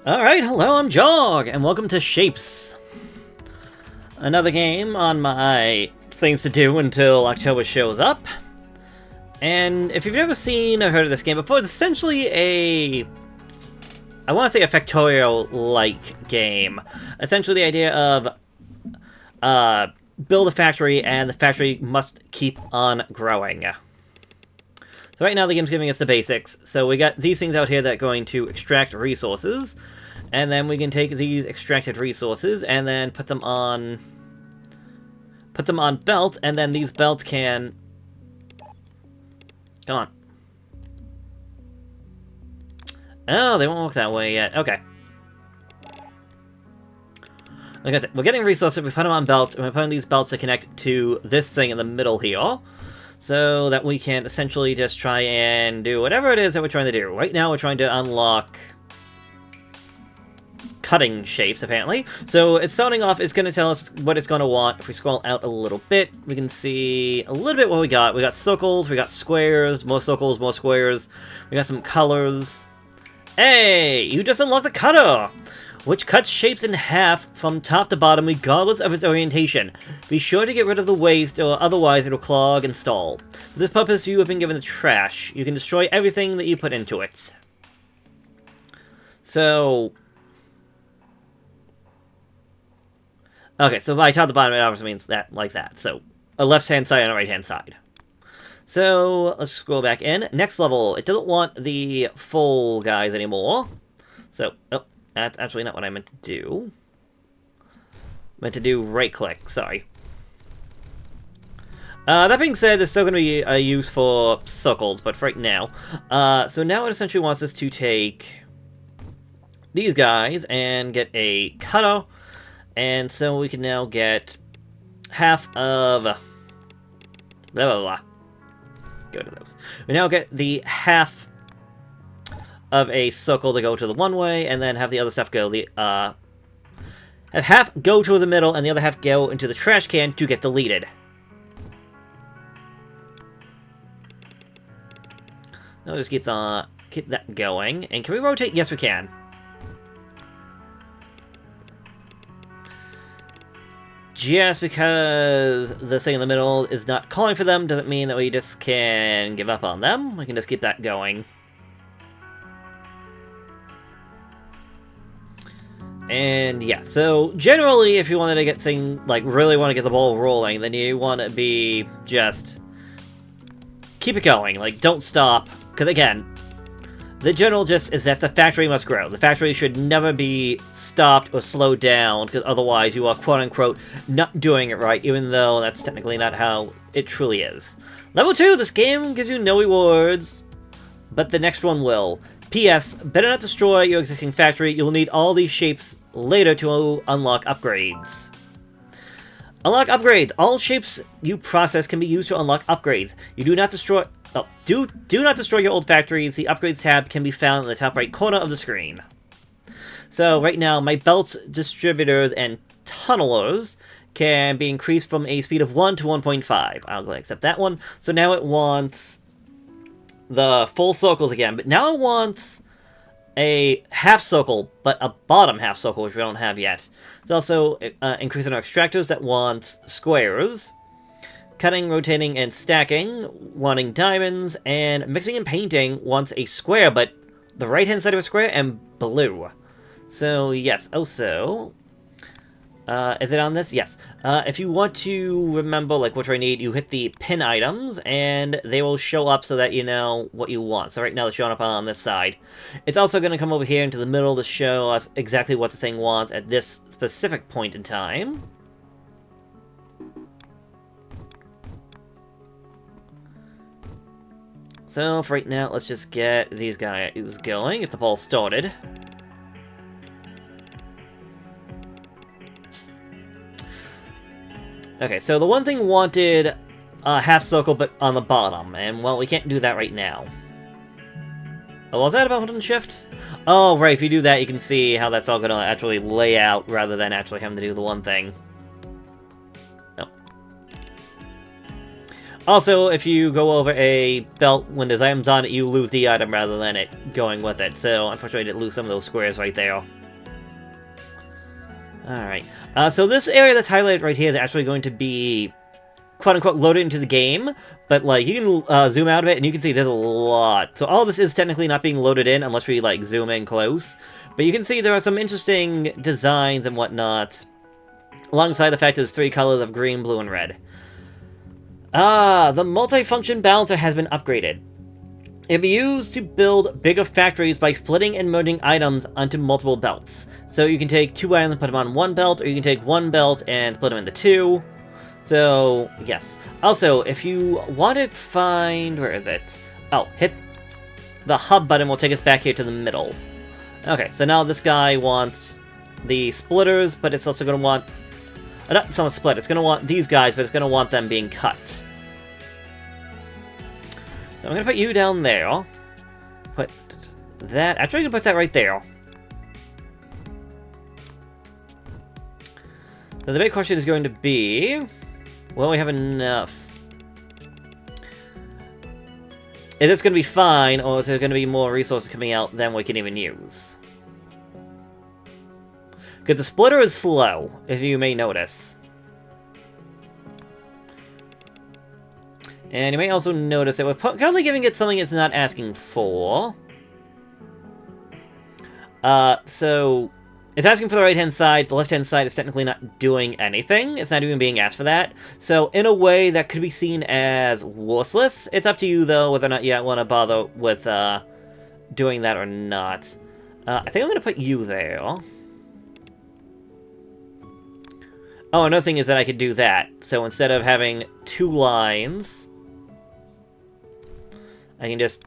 Alright, hello, I'm Jog, and welcome to Shapez. Another game on my things to do until October shows up. And if you've never seen or heard of this game before, it's essentially I want to say a Factorial-like game. Essentially the idea of, build a factory, and the factory must keep on growing. So right now the game's giving us the basics. So we got these things out here that are going to extract resources. And then we can take these extracted resources and then put them on belt, and then these belts can... Come on. Oh, they won't work that way yet. Okay. Like I said, we're getting resources, we put them on belts, and we're putting these belts to connect to this thing in the middle here. So that we can essentially just try and do whatever it is that we're trying to do. Right now we're trying to unlock cutting shapes, apparently. So it's starting off, it's going to tell us what it's going to want. If we scroll out a little bit, we can see a little bit what we got. We got circles, we got squares, more circles, more squares. We got some colors. Hey, you just unlocked the cutter, which cuts shapes in half from top to bottom regardless of its orientation. Be sure to get rid of the waste, or otherwise it'll clog and stall. For this purpose, you have been given the trash. You can destroy everything that you put into it. So... Okay, so by top to bottom, it obviously means that, like that. So, a left-hand side and a right-hand side. So, let's scroll back in. Next level, it doesn't want the full guys anymore. So, oh, that's actually not what I meant to do. I meant to do right-click, sorry. That being said, there's still going to be a use for circles, but for right now. So now it essentially wants us to take these guys and get a cutter. And so we can now get half of... Blah, blah, blah. Go to those. We now get the half of a circle to go to the one way, and then have the other stuff go have half go to the middle, and the other half go into the trash can to get deleted. I'll just keep that going. And can we rotate? Yes, we can. Just because the thing in the middle is not calling for them doesn't mean that we just can give up on them. We can just keep that going. And yeah, so generally if you wanted to get really want to get the ball rolling, then you want to be just keep it going, like don't stop. Because again, the general gist is that the factory must grow. The factory should never be stopped or slowed down, because otherwise you are quote-unquote not doing it right, even though that's technically not how it truly is. Level 2, this game gives you no rewards, but the next one will. P.S. Better not destroy your existing factory. You'll need all these shapes later to unlock upgrades. Unlock upgrades. All shapes you process can be used to unlock upgrades. You do not destroy... Oh, do not destroy your old factories. The Upgrades tab can be found in the top right corner of the screen. So, right now, my belts, distributors, and tunnelers can be increased from a speed of 1 to 1.5. I'll go accept that one. So now it wants the full circles again, but now it wants a half circle, but a bottom half circle, which we don't have yet. It's also increasing our extractors that wants squares. Cutting, rotating, and stacking, wanting diamonds, and mixing and painting wants a square, but the right-hand side of a square and blue. So, yes. Also, is it on this? Yes. If you want to remember, like, what I need, you hit the pin items, and they will show up so that you know what you want. So right now, they're showing up on this side. It's also going to come over here into the middle to show us exactly what the thing wants at this specific point in time. So, for right now, let's just get these guys going, get the ball started. Okay, so the one thing wanted a half circle, but on the bottom, and, well, we can't do that right now. Oh, was that about hold and shift? Oh, right, if you do that, you can see how that's all going to actually lay out, rather than actually having to do the one thing. Also, if you go over a belt when there's items on it, you lose the item rather than it going with it. So, unfortunately, I did lose some of those squares right there. Alright. So this area that's highlighted right here is actually going to be, quote-unquote, loaded into the game. But, like, you can zoom out of it, and you can see there's a lot. So all this is technically not being loaded in unless we, like, zoom in close. But you can see there are some interesting designs and whatnot. Alongside the fact there's 3 colors of green, blue, and red. The multifunction balancer has been upgraded. It can be used to build bigger factories by splitting and merging items onto multiple belts. So you can take 2 items and put them on one belt, or you can take 1 belt and split them into 2. So, yes. Also, if you want to find... where is it? Oh, hit the hub button will take us back here to the middle. Okay, so now this guy wants the splitters, but it's also going to want... not some split, it's going to want these guys, but it's going to want them being cut. So I'm going to put you down there. Put that... actually, I'm going to put that right there. So the big question is going to be... will we have enough? Is this going to be fine, or is there going to be more resources coming out than we can even use? Because the splitter is slow, if you may notice. And you may also notice that we're currently giving it something it's not asking for. So... it's asking for the right-hand side, the left-hand side is technically not doing anything. It's not even being asked for that. So, in a way, that could be seen as worthless. It's up to you, though, whether or not you want to bother with doing that or not. I think I'm going to put you there. Oh, another thing is that I could do that. So, instead of having 2 lines, I can just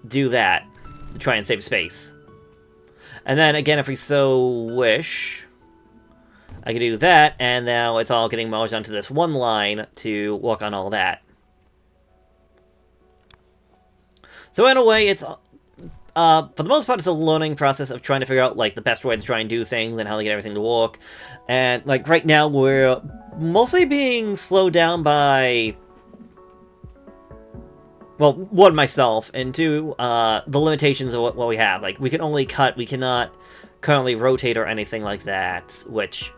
do that to try and save space. And then, again, if we so wish, I can do that, and now it's all getting merged onto this one line to work on all that. So in a way, it's, for the most part, it's a learning process of trying to figure out, like, the best way to try and do things and how to get everything to work. And, like, right now, we're mostly being slowed down by... well, 1, myself, and 2, the limitations of what we have. Like, we can only cut, we cannot currently rotate or anything like that, which,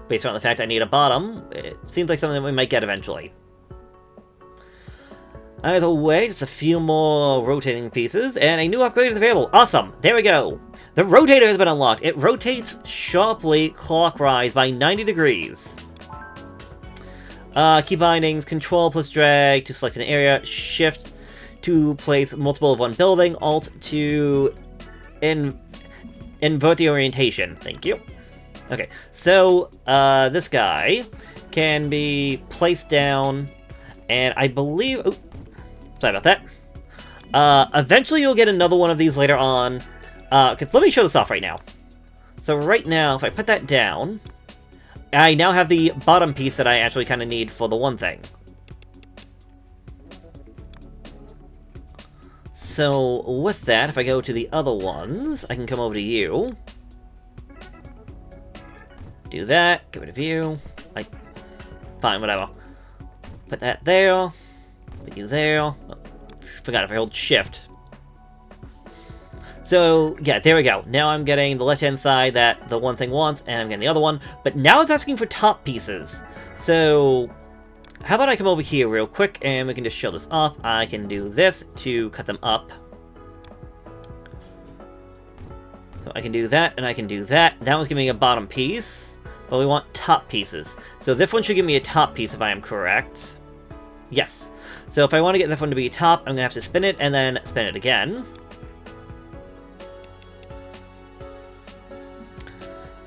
based on the fact I need a bottom, it seems like something that we might get eventually. Either way, just a few more rotating pieces, and a new upgrade is available. Awesome! There we go! The rotator has been unlocked. It rotates sharply clockwise by 90 degrees. Key bindings, control plus drag to select an area, shift to place multiple of one building, alt to invert the orientation. Thank you. Okay, so this guy can be placed down, and I believe... oh, sorry about that. Eventually you'll get another one of these later on, because let me show this off right now. So right now, if I put that down... I now have the bottom piece that I actually kind of need for the one thing. So, with that, if I go to the other ones, I can come over to you. Do that, get rid of you. Fine, whatever. Put that there. Put you there. Oh, forgot if I hold shift. So, yeah, there we go. Now I'm getting the left-hand side that the one thing wants, and I'm getting the other one. But now it's asking for top pieces. So, how about I come over here real quick, and we can just show this off. I can do this to cut them up. So I can do that, and I can do that. That one's giving me a bottom piece, but we want top pieces. So this one should give me a top piece if I am correct. Yes. So if I want to get this one to be top, I'm going to have to spin it, and then spin it again.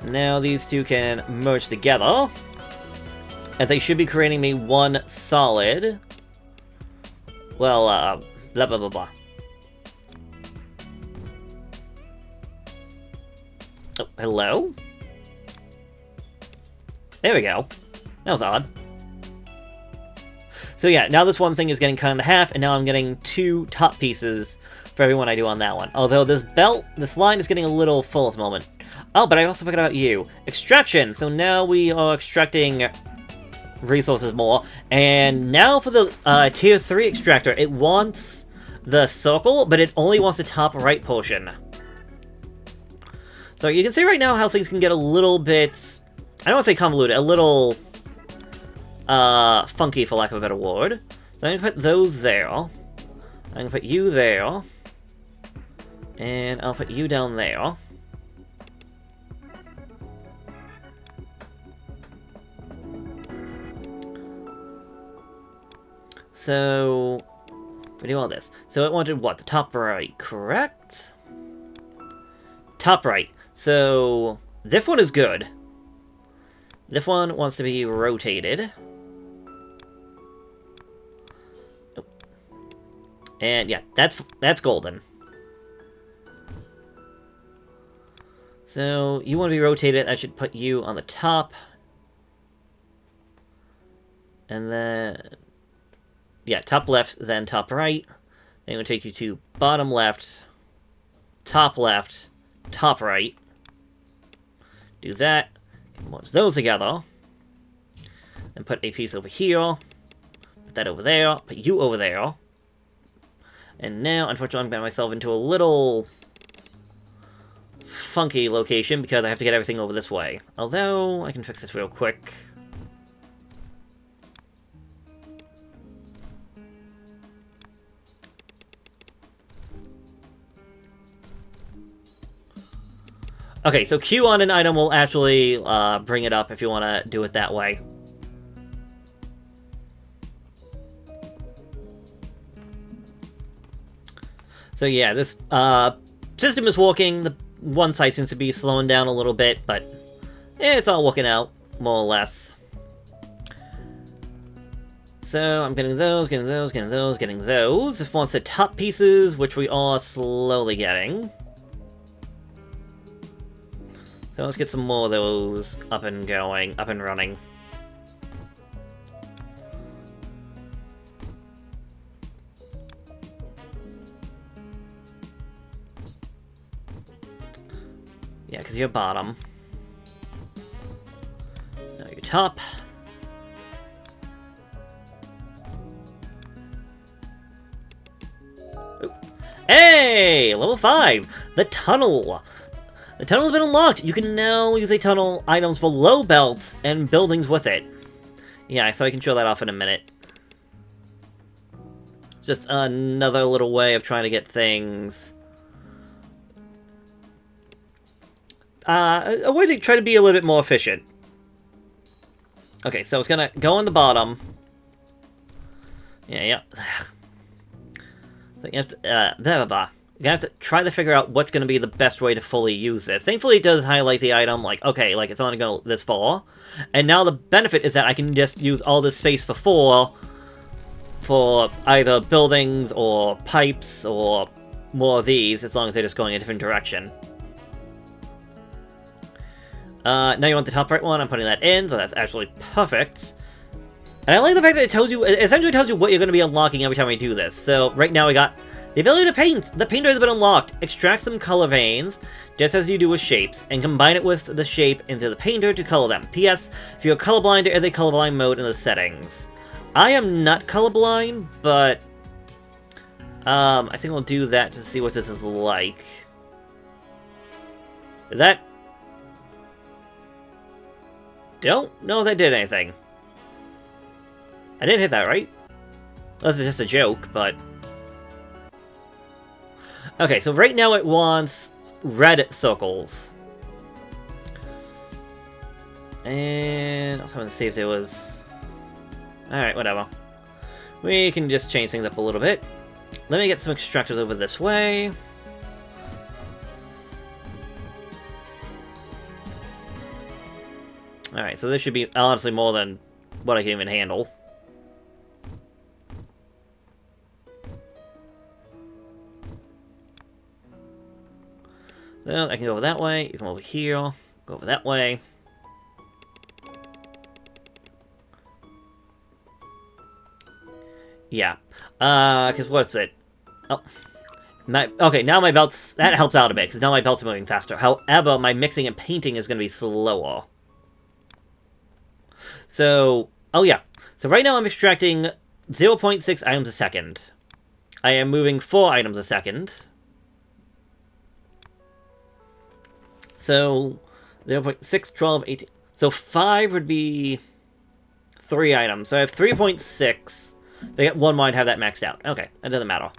Now these two can merge together. And they should be creating me one solid... well, blah blah blah blah. Oh, hello? There we go. That was odd. So yeah, now this one thing is getting cut into half, and now I'm getting 2 top pieces for every one I do on that one. Although this line is getting a little full at the moment. Oh, but I also forgot about you. Extraction! So now we are extracting resources more. And now for the tier 3 extractor, it wants the circle, but it only wants the top right portion. So you can see right now how things can get a little bit, I don't want to say convoluted, a little funky for lack of a better word. So I'm going to put those there. I'm going to put you there. And I'll put you down there. So, we do all this. So it wanted what? The top right, correct? Top right. So, this one is good. This one wants to be rotated. And yeah, that's golden. So, you want to be rotated, I should put you on the top. And then... yeah, top left, then top right. Then we'll take you to bottom left, top right. Do that. Merge those together. And put a piece over here. Put that over there. Put you over there. And now, unfortunately, I'm getting myself into a little funky location because I have to get everything over this way. Although, I can fix this real quick. Okay, so Q on an item will actually bring it up if you want to do it that way. So yeah, this system is working. The one side seems to be slowing down a little bit, but it's all working out, more or less. So I'm getting those, getting those, getting those, getting those. This wants the top pieces, which we are slowly getting. So let's get some more of those up and going, up and running. Yeah, because you're bottom. Now you're top. Ooh. Hey! Level 5! The tunnel! The tunnel's been unlocked! You can now use a tunnel items below belts and buildings with it. Yeah, so I can show that off in a minute. Just another little way of trying to get things... a way to try to be a little bit more efficient. Okay, so it's gonna go on the bottom. Yeah. So you have to, blah, blah, blah. You're gonna have to try to figure out what's gonna be the best way to fully use this. Thankfully, it does highlight the item, like, okay, like, it's only gonna go this far. And now the benefit is that I can just use all this space before for either buildings or pipes or more of these, as long as they're just going a different direction. Now you want the top right one, I'm putting that in, so that's actually perfect. And I like the fact that it essentially tells you what you're going to be unlocking every time we do this. So, right now we got the ability to paint! The painter has been unlocked! Extract some color veins, just as you do with shapes, and combine it with the shape into the painter to color them. P.S. If you're colorblind, there is a colorblind mode in the settings. I am not colorblind, but... I think we'll do that to see what this is like. Is that... Don't know if that did anything. I did hit that, right? Unless it's just a joke, but... Okay, so right now it wants red circles. And I was having to see if there was... Alright, whatever. We can just change things up a little bit. Let me get some extractors over this way. Alright, so this should be honestly more than what I can even handle. So I can go over that way, you come over here, go over that way. Yeah. Because what's it? Oh. Okay, now my belts... That helps out a bit, because now my belts are moving faster. However, my mixing and painting is going to be slower. So, Oh yeah, so right now I'm extracting 0.6 items a second. I am moving 4 items a second. So 0.6, 12, 18. So 5 would be 3 items. So I have 3.6. They get 1 more and have that maxed out. Okay, that doesn't matter.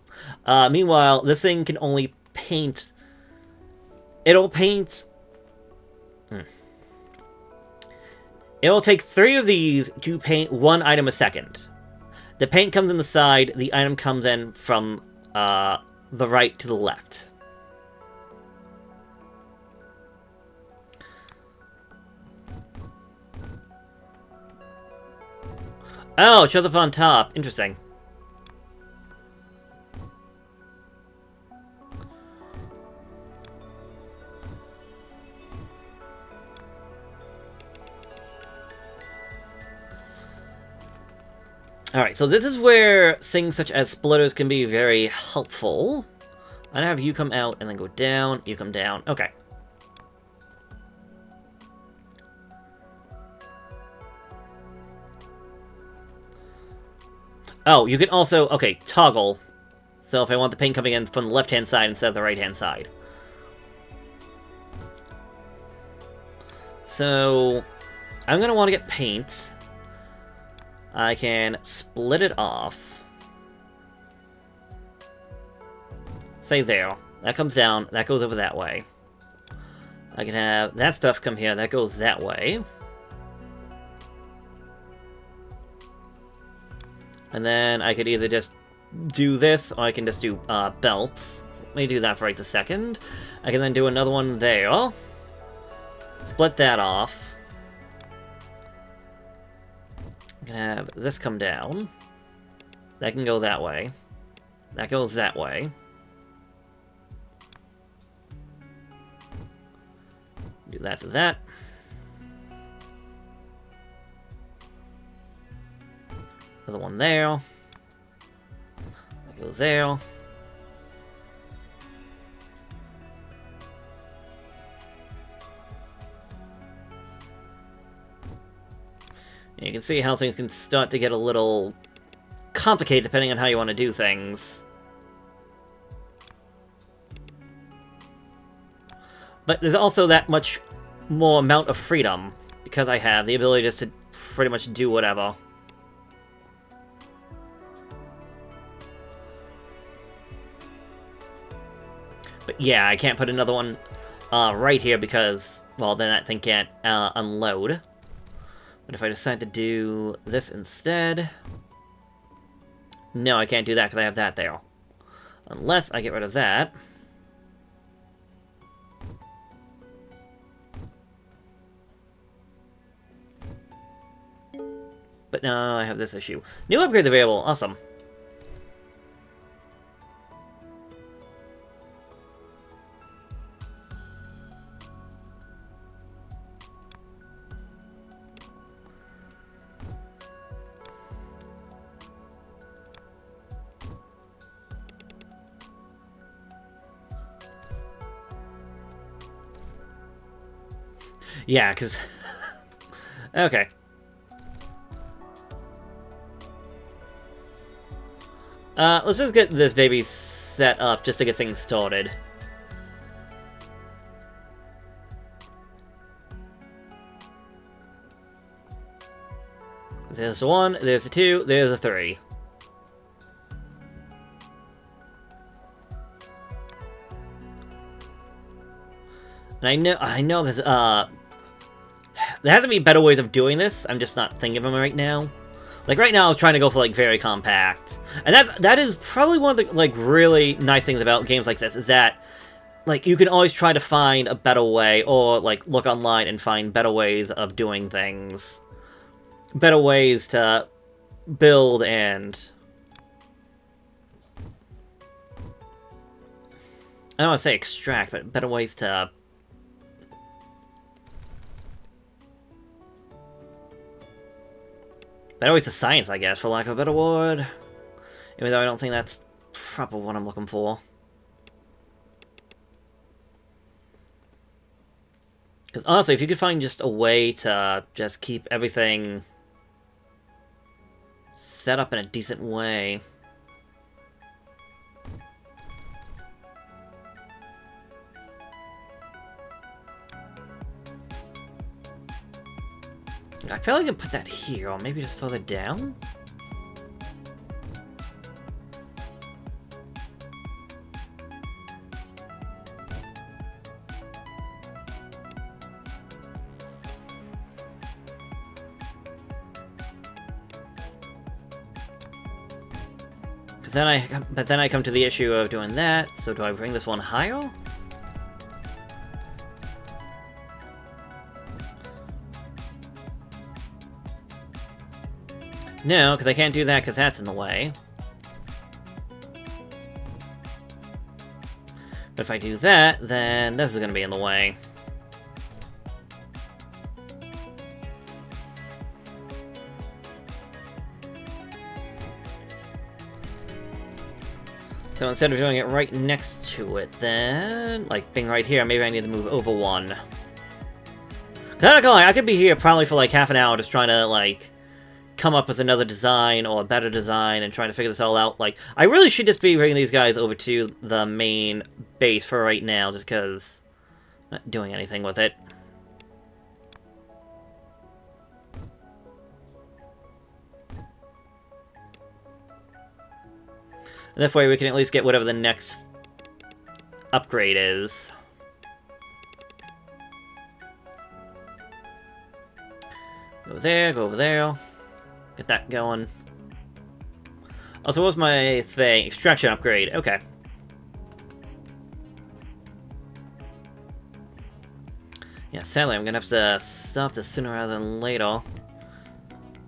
Meanwhile, this thing can only paint... It'll paint... It'll take 3 of these to paint 1 item a second. The paint comes in the side, the item comes in from the right to the left. Oh, it shows up on top. Interesting. Alright, so this is where things such as splitters can be very helpful. I'd have you come out and then go down, you come down. Okay. Oh, you can also, okay, toggle. So if I want the paint coming in from the left-hand side instead of the right-hand side. So, I'm going to want to get paint. I can split it off. Say there. That comes down, that goes over that way. I can have that stuff come here, that goes that way. And then I could either just do this, or I can just do belts. So let me do that for right this second. I can then do another one there. Split that off. I can have this come down. That can go that way. That goes that way. Do that to that. Another one there. That goes there. And you can see how things can start to get a little complicated depending on how you want to do things. But there's also that much more amount of freedom, because I have the ability just to pretty much do whatever. But yeah, I can't put another one right here because, well, then that thing can't unload. But if I decide to do this instead... No, I can't do that because I have that there. Unless I get rid of that. But no, I have this issue. New upgrades available. Awesome. Yeah, because... okay. Let's just get this baby set up just to get things started. There's a 1, there's a 2, there's a 3. And I know there's, there has to be better ways of doing this, I'm just not thinking of them right now. Like, right now I was trying to go for, like, very compact. And that is probably one of the, like, really nice things about games like this, is that, like, you can always try to find a better way, or, like, look online and find better ways of doing things. Better ways to build and... I don't want to say extract, but better ways to... Better ways to science, I guess, for lack of a better word. Even though I don't think that's proper what I'm looking for. Because honestly, if you could find just a way to just keep everything... set up in a decent way. I feel like I can put that here, or maybe just further down? But then I come to the issue of doing that, so do I bring this one higher? No, because I can't do that because that's in the way. But if I do that, then this is going to be in the way. So instead of doing it right next to it, then, like, being right here, maybe I need to move over one. Not gonna lie, I could be here probably for like half an hour just trying to, like, come up with another design or a better design and trying to figure this all out. Like, I really should just be bringing these guys over to the main base for right now, just because I'm not doing anything with it. And that way we can at least get whatever the next upgrade is. Go there, go over there. Get that going. Also, what was my thing? Extraction upgrade. Okay. Yeah, sadly, I'm gonna have to stop this sooner rather than later.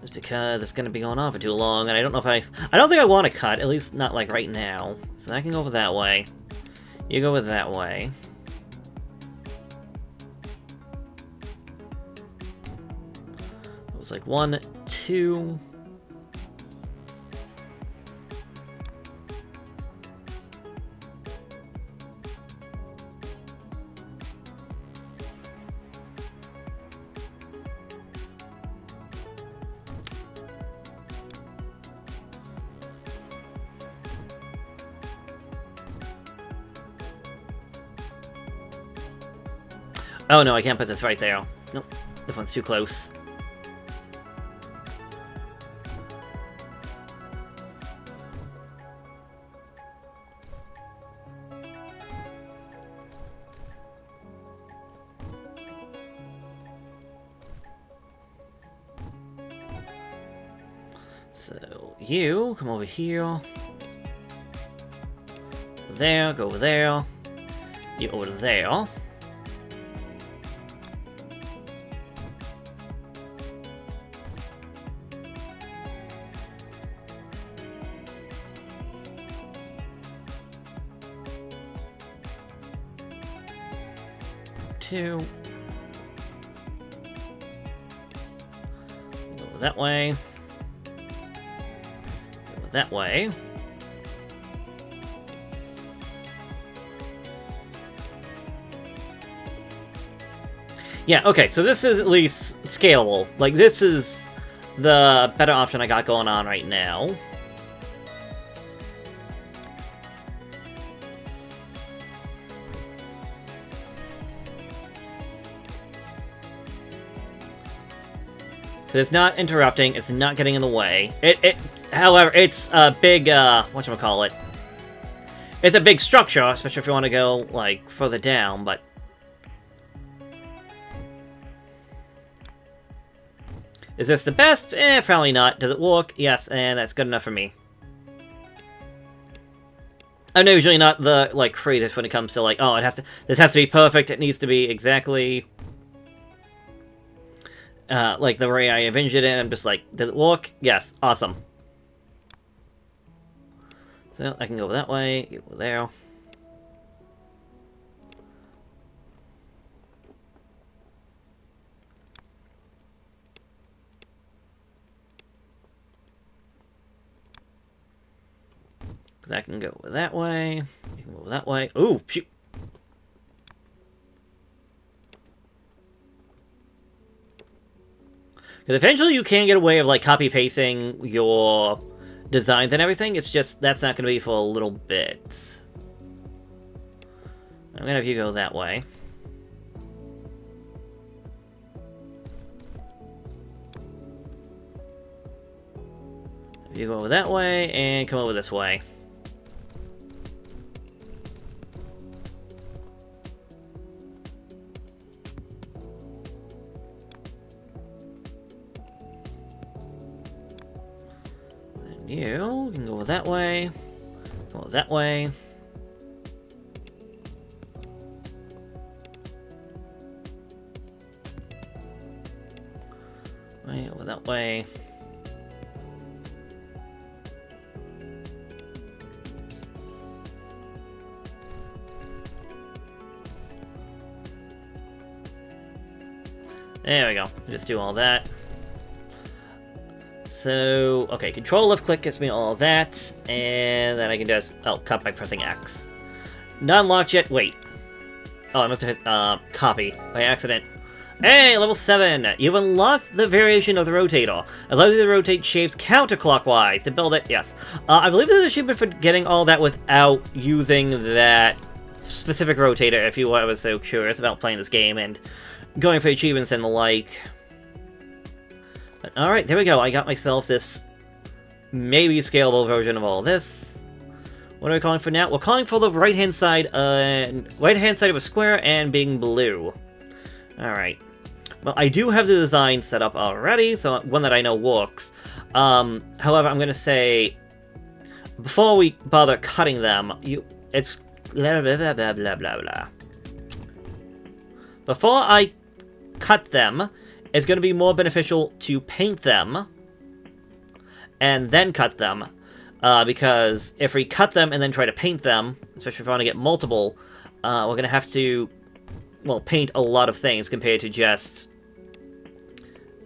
Just because it's gonna be going on for too long, and I don't know if I don't think I want to cut, at least not like right now. So I can go over that way. You go with that way. It was like 1, 2. Oh no, I can't put this right there. Nope, this one's too close. So, you, come over here. There, go over there. You over there. Two. Go that way. Go that way. Yeah, okay, so this is at least scalable. Like, this is the better option I got going on right now. It's not interrupting, it's not getting in the way. However, it's a big, whatchamacallit. It's a big structure, especially if you want to go, like, further down, but... Is this the best? Probably not. Does it work? Yes, and that's good enough for me. I'm usually not the, like, craziest when it comes to, like, oh, this has to be perfect, it needs to be exactly... like the way I envisioned it, I'm just like, does it work? Yes, awesome. So I can go that way, go there. That can go that way. You can go that way. Ooh, shoot. Because eventually you can get away of, like, copy-pasting your designs and everything. It's just, that's not going to be for a little bit. I'm going to have you go that way. You go over that way, and come over this way. You can go that way, go that way. Right, over that way. There we go. Just do all that. So, okay, control left click gets me all that, and then I can just, cut by pressing X. Not unlocked yet, wait. Oh, I must have hit, copy by accident. Hey, level 7! You've unlocked the variation of the rotator. Allows you to rotate shapes counterclockwise. To build it, yes. I believe there's an achievement for getting all that without using that specific rotator, if you ever so curious about playing this game and going for achievements and the like. But alright, there we go. I got myself this maybe scalable version of all this. What are we calling for now? We're calling for the right-hand side of a square and being blue. Alright. Well, I do have the design set up already, so one that I know works. However, I'm gonna say, before we bother cutting them, it's blah blah blah blah blah blah blah. Before I cut them, it's going to be more beneficial to paint them and then cut them, because if we cut them and then try to paint them, especially if we want to get multiple, we're going to have to, well, paint a lot of things compared to just,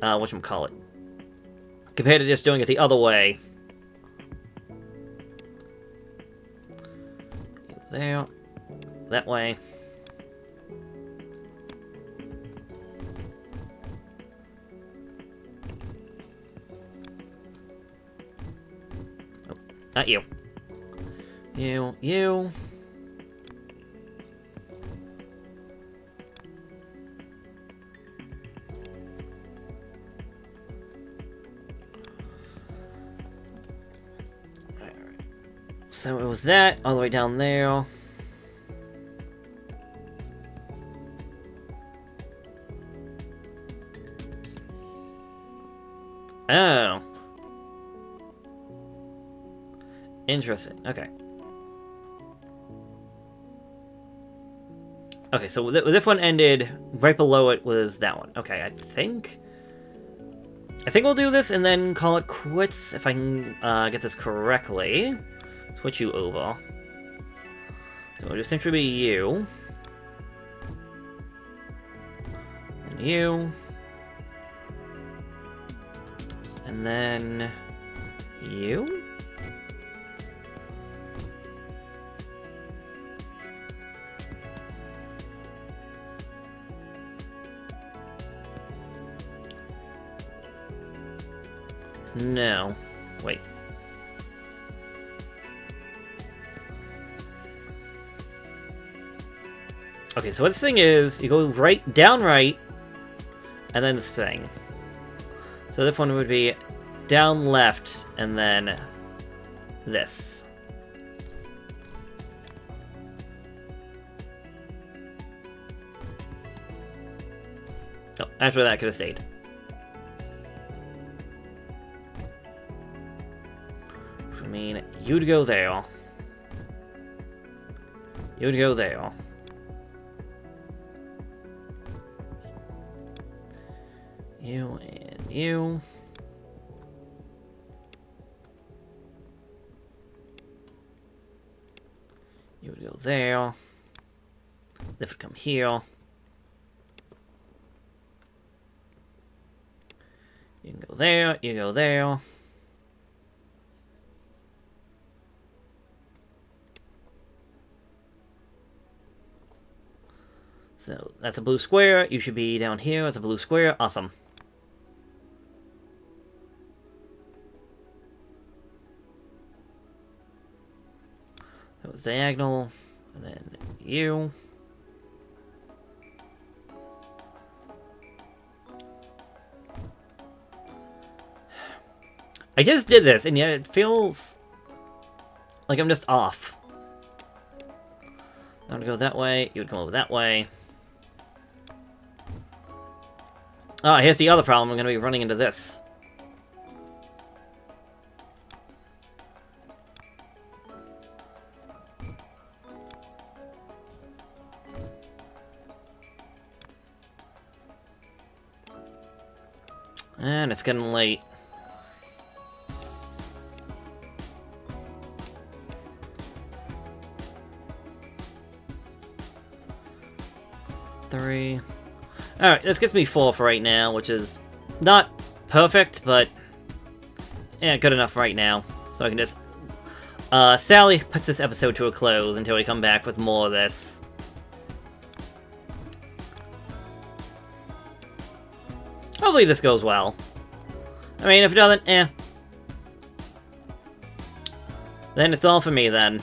whatchamacallit, compared to just doing it the other way. There, that way. Not you. You. Alright. So it was that, all the way down there. Oh. Interesting. Okay. Okay, so this one ended right below it was that one. Okay, I think we'll do this and then call it quits if I can get this correctly. Switch you over. So it'll just simply be you. And you. And then you. No. Wait. Okay, so what this thing is, you go right, down right, and then this thing. So this one would be down left, and then this. Oh, after that, could have stayed. I mean, you'd go there. You'd go there. You and you. You would go there. This would come here. You can go there, you go there. So, that's a blue square. You should be down here. That's a blue square. Awesome. diagonal, and then you. I just did this, and yet it feels like I'm just off. I'm gonna go that way, you would come over that way. Ah, here's the other problem, I'm gonna be running into this. And it's getting late. Three. Alright, this gets me 4 for right now, which is not perfect, but yeah, good enough right now. So I can just Sally puts this episode to a close until we come back with more of this. Hopefully this goes well. I mean, if it doesn't, eh. Then it's all for me, then.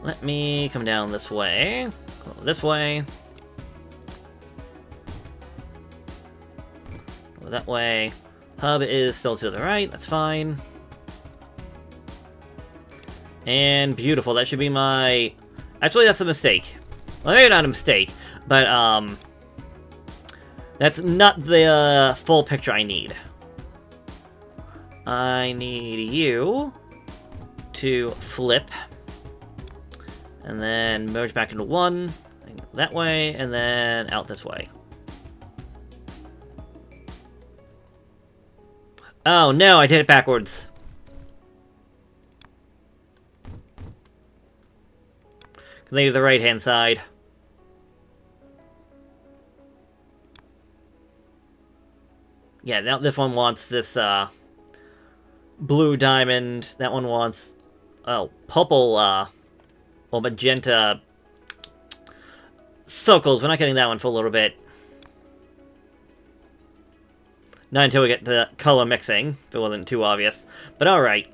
Let me come down this way. Go this way. Go that way. Hub is still to the right, that's fine. And beautiful, that should be my... Actually, that's a mistake. Well, maybe not a mistake, but, that's not the full picture I need. I need you to flip. And then merge back into one. That way, and then out this way. Oh no, I did it backwards. Leave the right-hand side. Yeah, now this one wants this, blue diamond. That one wants, oh, purple, or magenta circles. We're not getting that one for a little bit. Not until we get the color mixing, if it wasn't too obvious. But alright.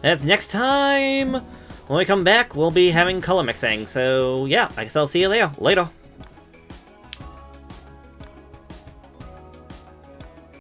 That's next time! When we come back, we'll be having color mixing. So, yeah, I guess I'll see you there. Later.